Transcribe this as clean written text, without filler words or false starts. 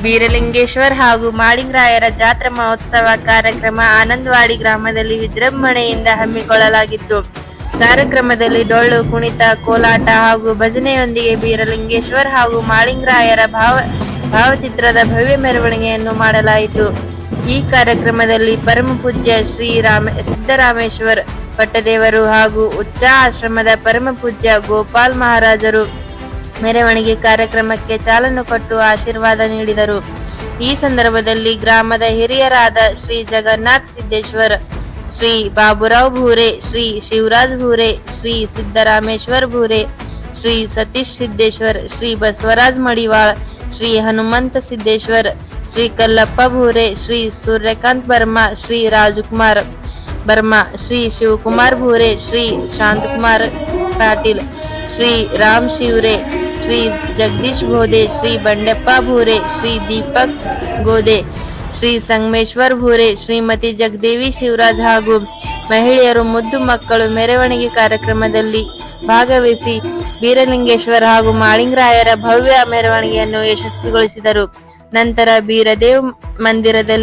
ಬೀರಲಿಂಗೇಶ್ವರ ಹಾಗೂ ಮಾಳಿಂಗರಾಯರ ಜಾತ್ರಾ ಮಹೋತ್ಸವ ಕಾರ್ಯಕ್ರಮ ಆನಂದವಾಡಿ ಗ್ರಾಮದಲ್ಲಿ ವಿಜೃಂಭಣೆಯಿಂದ ಹಮ್ಮಿಕೊಳ್ಳಲಾಗಿತ್ತು. ಕಾರ್ಯಕ್ರಮದಲ್ಲಿ ಡೊಳ್ಳು ಕುಣಿತ, ಕೋಲಾಟ ಹಾಗೂ ಭಜನೆಯೊಂದಿಗೆ ಬೀರಲಿಂಗೇಶ್ವರ ಹಾಗೂ ಮಾಳಿಂಗರಾಯರ ಭಾವಚಿತ್ರದ ಭವ್ಯ ಮೆರವಣಿಗೆಯನ್ನು ಮಾಡಲಾಯಿತು. ಈ ಕಾರ್ಯಕ್ರಮದಲ್ಲಿ ಪರಮಪೂಜ್ಯ ಶ್ರೀ ಸಿದ್ದರಾಮೇಶ್ವರ ಪಟ್ಟದೇವರು ಹಾಗೂ ಉಚ್ಚಾ ಆಶ್ರಮದ ಪರಮಪೂಜ್ಯ ಗೋಪಾಲ್ ಮಹಾರಾಜರು ಮೆರವಣಿಗೆ ಕಾರ್ಯಕ್ರಮಕ್ಕೆ ಚಾಲನೆ ಕೊಟ್ಟು ಆಶೀರ್ವಾದ ನೀಡಿದರು. ಈ ಸಂದರ್ಭದಲ್ಲಿ ಗ್ರಾಮದ ಹಿರಿಯರಾದ ಶ್ರೀ ಜಗನ್ನಾಥ ಸಿದ್ದೇಶ್ವರ, ಶ್ರೀ ಬಾಬುರಾವ್ ಭೂರೆ, ಶ್ರೀ ಶಿವರಾಜ್ ಭೂರೆ, ಶ್ರೀ ಸಿದ್ದರಾಮೇಶ್ವರ ಭೂರೆ, ಶ್ರೀ ಸತೀಶ್ ಸಿದ್ದೇಶ್ವರ್, ಶ್ರೀ ಬಸವರಾಜ್ ಮಡಿವಾಳ, ಶ್ರೀ ಹನುಮಂತ ಸಿದ್ದೇಶ್ವರ್, ಶ್ರೀ ಕಲ್ಲಪ್ಪ ಭೂರೆ, ಶ್ರೀ ಸೂರ್ಯಕಾಂತ್ ಬರ್ಮಾ, ಶ್ರೀ ರಾಜಕುಮಾರ್ ಬರ್ಮಾ, ಶ್ರೀ ಶಿವಕುಮಾರ್ ಭೂರೆ, ಶ್ರೀ ಶಾಂತಕುಮಾರ್ ಪಾಟೀಲ್, ಶ್ರೀ ರಾಮ್ ಶಿವ್ರೆ, ಶ್ರೀ ಜಗದೀಶ್ ಗೋದೆ, ಶ್ರೀ ಬಂಡೆಪ್ಪ ಭೂರೆ, ಶ್ರೀ ದೀಪಕ್ ಗೋದೆ, ಶ್ರೀ ಸಂಗಮೇಶ್ವರ್ ಭೂರೆ, ಶ್ರೀಮತಿ ಜಗದೇವಿ ಶಿವರಾಜ್ ಹಾಗೂ ಮಹಿಳೆಯರು, ಮುದ್ದು ಮಕ್ಕಳು ಮೆರವಣಿಗೆ ಕಾರ್ಯಕ್ರಮದಲ್ಲಿ ಭಾಗವಹಿಸಿ ಬೀರಲಿಂಗೇಶ್ವರ ಹಾಗೂ ಮಾಳಿಂಗರಾಯರ ಭವ್ಯ ಮೆರವಣಿಗೆಯನ್ನು ಯಶಸ್ವಿಗೊಳಿಸಿದರು. ನಂತರ ಬೀರದೇವ್ ಮಂದಿರದಲ್ಲಿ